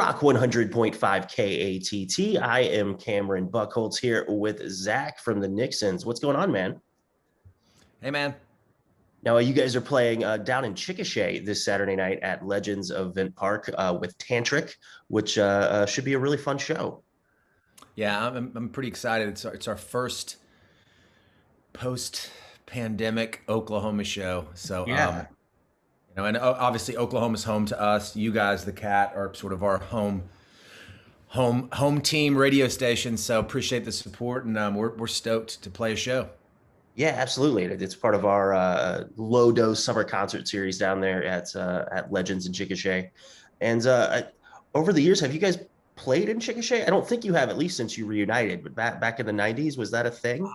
rock 100.5 KATT. I am Cameron Buchholtz here with Zac from the Nixons. What's going on, man? Hey, man. Now, you guys are playing down in Chickasha this Saturday night at Legends Event Park with Tantric, which should be a really fun show. Yeah, I'm pretty excited. It's our first post-pandemic Oklahoma show. So, Yeah. and obviously Oklahoma's home to us. You guys, the KATT, are sort of our home team radio station. So appreciate the support, and we're stoked to play a show. Yeah, absolutely. It's part of our low dose summer concert series down there at Legends in Chickasha. And over the years, have you guys played in Chickasha? I don't think you have, at least since you reunited. But back in the '90s, was that a thing?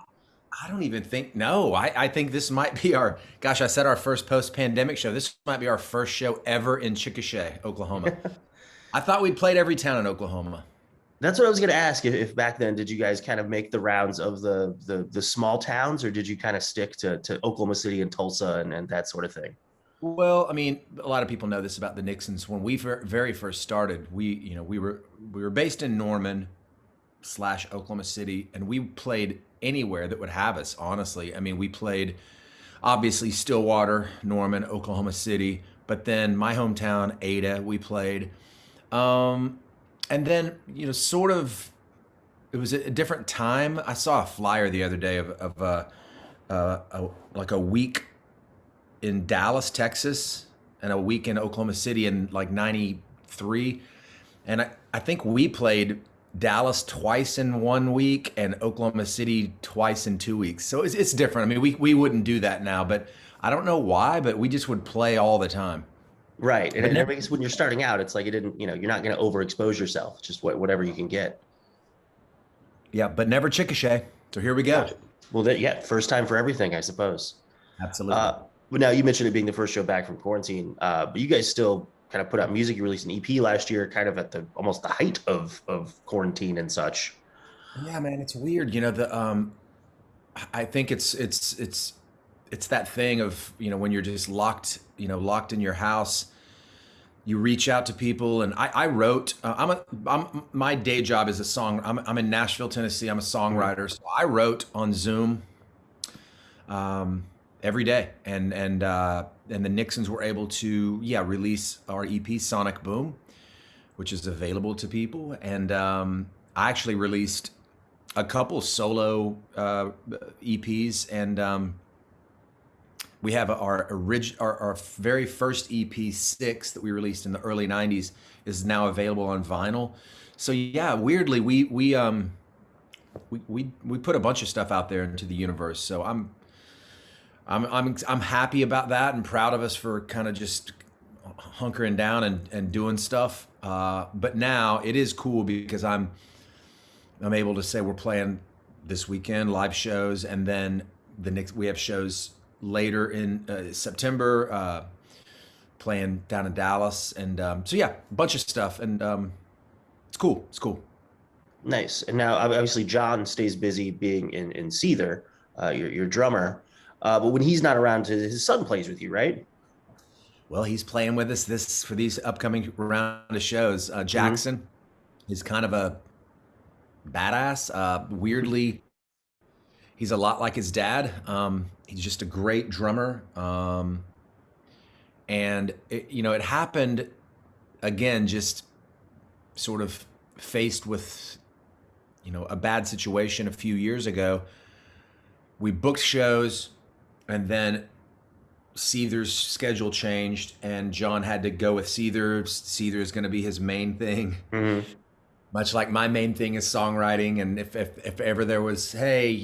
I don't even think, no, I think this might be I said our first post-pandemic show. This might be our first show ever in Chickasha, Oklahoma. I thought we'd played every town in Oklahoma. That's what I was going to ask. If back then, did you guys kind of make the rounds of the small towns, or did you kind of stick to Oklahoma City and Tulsa and that sort of thing? Well, I mean, a lot of people know this about the Nixons. When we very first started, we were based in Norman / Oklahoma City, and we played anywhere that would have us. Honestly, I mean, we played obviously Stillwater, Norman, Oklahoma City, but then my hometown, Ada, we played, and then sort of, it was a different time. I saw a flyer the other day of like a week in Dallas, Texas, and a week in Oklahoma City in like '93. And I think we played Dallas twice in 1 week and Oklahoma City twice in 2 weeks. So it's different. I mean, we wouldn't do that now, but I don't know why, but we just would play all the time. Right. And But I never, guess when you're starting out, it's like you're not going to overexpose yourself, just whatever you can get. yeah, but never Chickasha. So here we go. Gotcha. Well, yeah, first time for everything, I suppose. Absolutely. But now you mentioned it being the first show back from quarantine, but you guys still kind of put out music. You released an EP last year, kind of at the almost the height of quarantine and such. Yeah, man, it's weird. I think it's that thing of, when you're just locked in your house, you reach out to people. And I wrote, my day job is I'm in Nashville, Tennessee. I'm a songwriter. So I wrote on Zoom, every day. And the Nixons were able to, release our EP Sonic Boom, which is available to people. And, I actually released a couple solo, EPs, and, we have our very first EP 6 that we released in the early '90s is now available on vinyl. So yeah, weirdly we put a bunch of stuff out there into the universe. So I'm happy about that and proud of us for kind of just hunkering down and doing stuff. But now it is cool because I'm able to say we're playing this weekend, live shows, and then we have shows later in September, playing down in Dallas, and so yeah, a bunch of stuff, and it's cool. It's cool. Nice. And now obviously John stays busy being in Seether, your drummer. But when he's not around, his son plays with you, right? Well, he's playing with us for these upcoming round of shows. Jackson is kind of a badass. Weirdly, he's a lot like his dad. He's just a great drummer. And it happened again, just sort of faced with, a bad situation a few years ago. We booked shows, and then Seether's schedule changed, and John had to go with Seether. Seether is going to be his main thing. Mm-hmm. Much like my main thing is songwriting. And if ever there was, hey,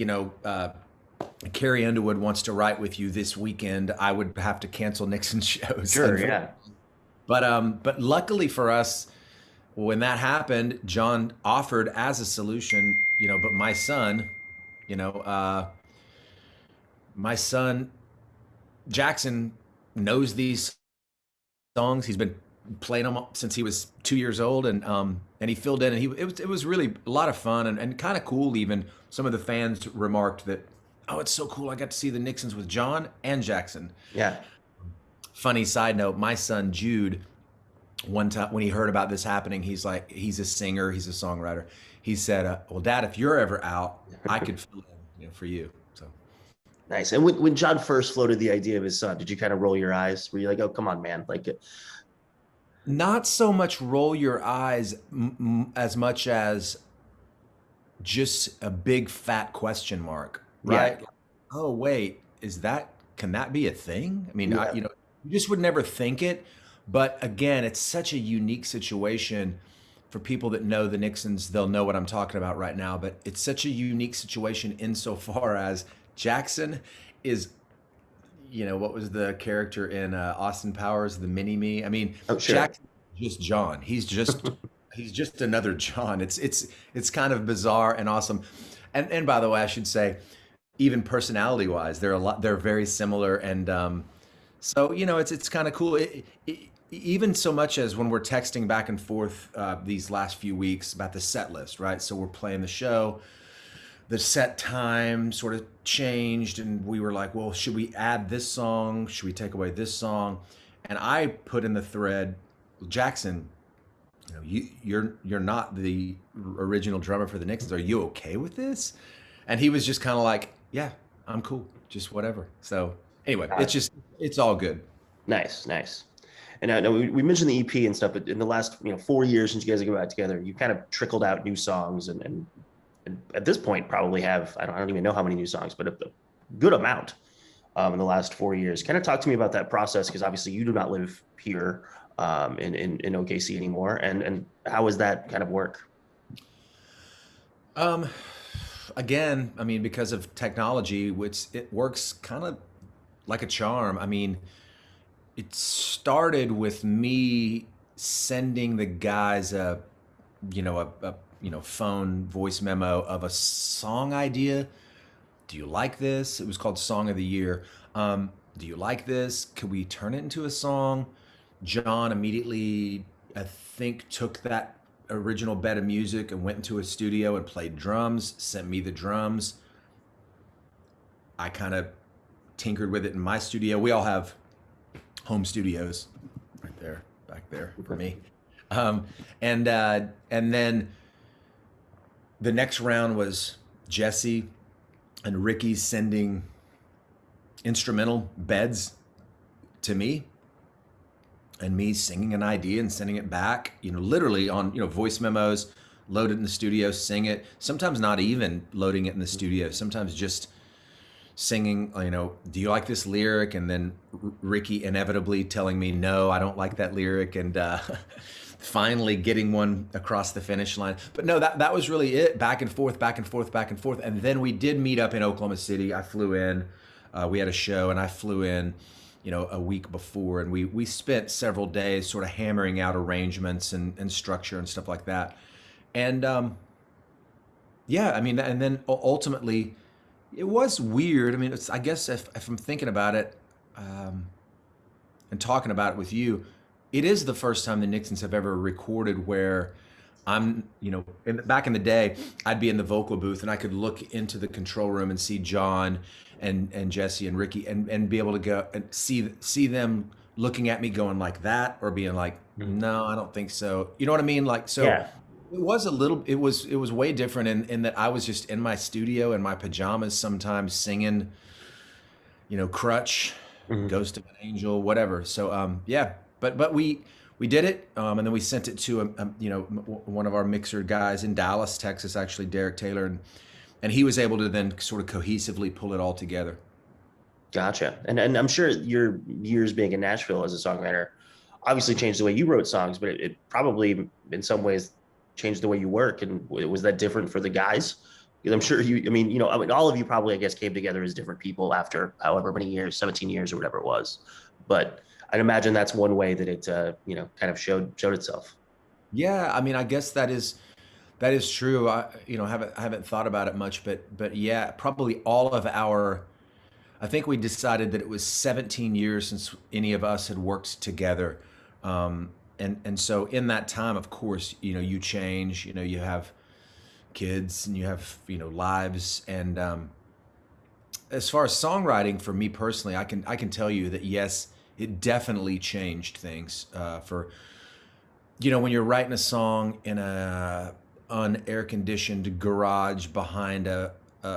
Carrie Underwood wants to write with you this weekend, I would have to cancel Nixon shows. Sure, yeah. But luckily for us, when that happened, John offered as a solution, but my son Jackson knows these songs. He's been playing them since he was 2 years old, and he filled in, and it was really a lot of fun and kind of cool. Even some of the fans remarked that, oh, it's so cool, I got to see the Nixons with John and Jackson. Yeah. Funny side note, my son Jude one time when he heard about this happening, he's like, he's a singer, he's a songwriter. He said, "Well, Dad, if you're ever out, I could fill in, for you." So Nice. And when John first floated the idea of his son, did you kind of roll your eyes? Were you like, "Oh, come on, man"? Like, not so much roll your eyes as much as just a big fat question mark, yeah, right? Like, oh wait, can that be a thing? I mean, yeah, you just would never think it. But again, it's such a unique situation. For people that know the Nixons, they'll know what I'm talking about right now. But it's such a unique situation insofar as Jackson is, what was the character in Austin Powers, the mini me? I mean, oh, sure. Jackson is just John. He's just another John. It's kind of bizarre and awesome. And by the way, I should say, even personality wise, they're very similar. And so it's kind of cool. Even so much as when we're texting back and forth these last few weeks about the set list, right? So we're playing the show, the set time sort of changed, and we were like, well, should we add this song? Should we take away this song? And I put in the thread, Jackson, you're not the original drummer for the Nixons. Are you okay with this? And he was just kind of like, yeah, I'm cool, just whatever. So anyway, it's all good. Nice, nice. And I know we mentioned the EP and stuff, but in the last 4 years since you guys have got back together, you kind of trickled out new songs, and at this point probably have I don't even know how many new songs, but a good amount in the last 4 years. Kind of talk to me about that process, because obviously you do not live here in OKC anymore, and how does that kind of work? Um, Again, I mean, because of technology, which it works kind of like a charm. I mean, it started with me sending the guys a phone voice memo of a song idea. Do you like this? It was called Song of the Year. Do you like this? Could we turn it into a song? John immediately, I think, took that original bed of music and went into a studio and played drums, sent me the drums. I kind of tinkered with it in my studio. We all have home studios right there, back there for me. Um, and then the next round was Jesse and Ricky sending instrumental beds to me, and me singing an idea and sending it back, literally on, voice memos, load it in the studio, sing it. Sometimes not even loading it in the studio. Sometimes just singing, do you like this lyric? And then Ricky inevitably telling me, no, I don't like that lyric. And finally getting one across the finish line. But no, that was really it. Back and forth, back and forth, back and forth. And then we did meet up in Oklahoma City. I flew in, we had a show, and I flew in, a week before, and we spent several days sort of hammering out arrangements and structure and stuff like that. And yeah, I mean, and then ultimately, it was weird. I mean, I guess if I'm thinking about it and talking about it with you, it is the first time the Nixons have ever recorded where I'm, back in the day, I'd be in the vocal booth and I could look into the control room and see John and Jesse and Ricky and be able to go and see them looking at me going like that, or being like, no, I don't think so. You know what I mean? Like, so Yeah, it was way different in that I was just in my studio in my pajamas sometimes singing, Crutch, mhm. Ghost of an Angel, whatever. So yeah, but we did it, and then we sent it to one of our mixer guys in Dallas, Texas, actually, Derek Taylor, and he was able to then sort of cohesively pull it all together. Gotcha. And I'm sure your years being in Nashville as a songwriter obviously changed the way you wrote songs, but it probably in some ways changed the way you work. And was that different for the guys? Because I'm sure all of you probably, I guess, came together as different people after however many years, 17 years or whatever it was. But I'd imagine that's one way that it, kind of showed itself. Yeah, I mean, I guess that is true. I haven't thought about it much, but yeah, probably all of our. I think we decided that it was 17 years since any of us had worked together, and so in that time, of course, you change. You have kids and you have lives, and as far as songwriting for me personally, I can tell you that yes, it definitely changed things for you know, when you're writing a song in a unair conditioned garage behind a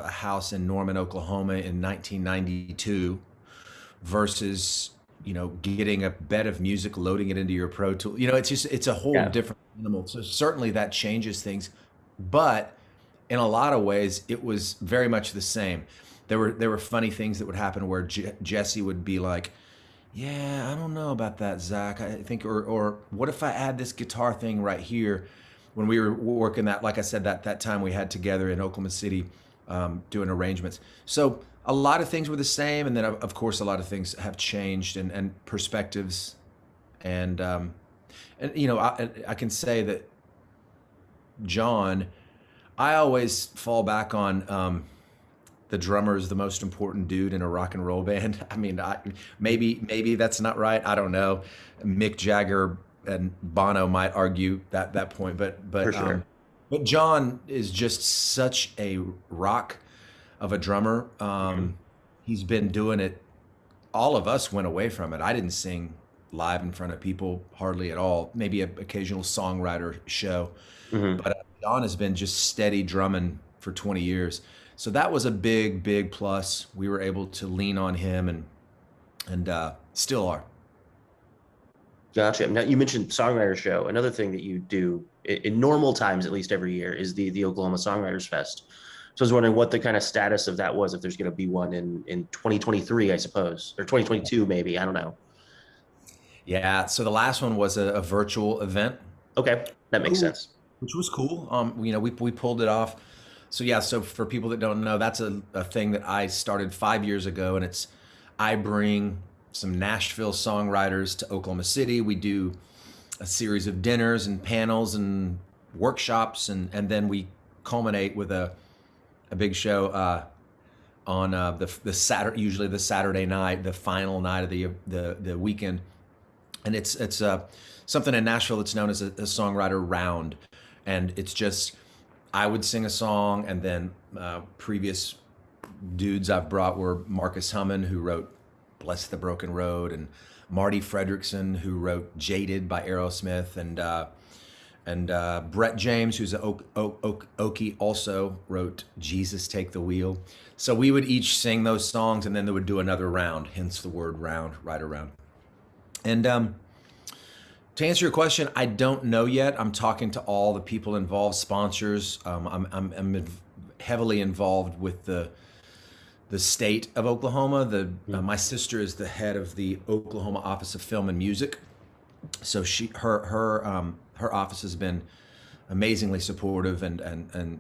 house in Norman, Oklahoma in 1992 versus, you know, getting a bed of music, loading it into your Pro Tool, you know, it's a whole Yeah. different animal. So certainly that changes things, but in a lot of ways, it was very much the same. There were funny things that would happen where Jesse would be like, "Yeah, I don't know about that, Zach. I think, or what if I add this guitar thing right here?" When we were working that, like I said, that time we had together in Oklahoma City, doing arrangements. So a lot of things were the same, and then of course a lot of things have changed and perspectives, and you know I can say that John, I always fall back on. The drummer is the most important dude in a rock and roll band. I mean, maybe that's not right. I don't know. Mick Jagger and Bono might argue that point, For sure. but John is just such a rock of a drummer. Mhm. He's been doing it. All of us went away from it. I didn't sing live in front of people hardly at all. Maybe an occasional songwriter show, Mhm. but John has been just steady drumming for 20 years. So that was a big plus. We were able to lean on him and still are. Gotcha. Now you mentioned Songwriter Show. Another thing that you do in normal times, at least every year, is the Oklahoma Songwriters Fest. So I was wondering what the kind of status of that was, if there's going to be one in 2023, I suppose, or 2022, maybe. I don't know. Yeah. So the last one was a virtual event, Okay, that makes Cool. sense. which was cool. You know, we pulled it off. So yeah. So for people that don't know, that's a thing that I started 5 years ago, and it's I bring some Nashville songwriters to Oklahoma City. We do a series of dinners and panels and workshops, and then we culminate with a big show on the Saturday, usually the Saturday night, the final night of the weekend, and it's something in Nashville that's known as a songwriter round, and it's just I would sing a song, and then previous dudes I've brought were Marcus Hummon, who wrote "Bless the Broken Road," and Marty Fredrickson, who wrote "Jaded" by Aerosmith, and Brett James, who's an Okie, also wrote "Jesus Take the Wheel." So we would each sing those songs, and then they would do another round, hence the word round, right around. And to answer your question, I don't know yet. I'm talking to all the people involved, sponsors. I'm heavily involved with the state of Oklahoma. Mhm. My sister is the head of the Oklahoma Office of Film and Music, so her office has been amazingly supportive, and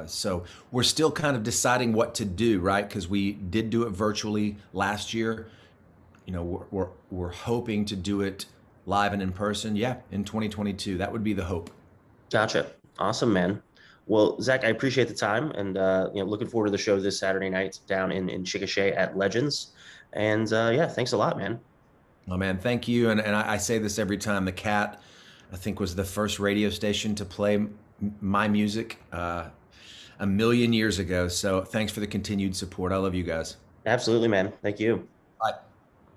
so we're still kind of deciding what to do, right? Because we did do it virtually last year. You know, we're hoping to do it live and in person. Yeah, in 2022, that would be the hope. Gotcha. Awesome, man. Well, Zach, I appreciate the time, and looking forward to the show this Saturday night down in Chickasha at Legends. And yeah, thanks a lot, man. Oh man, thank you. And I say this every time. The KATT, I think, was the first radio station to play my music a million years ago. So thanks for the continued support. I love you guys. Absolutely, man. Thank you.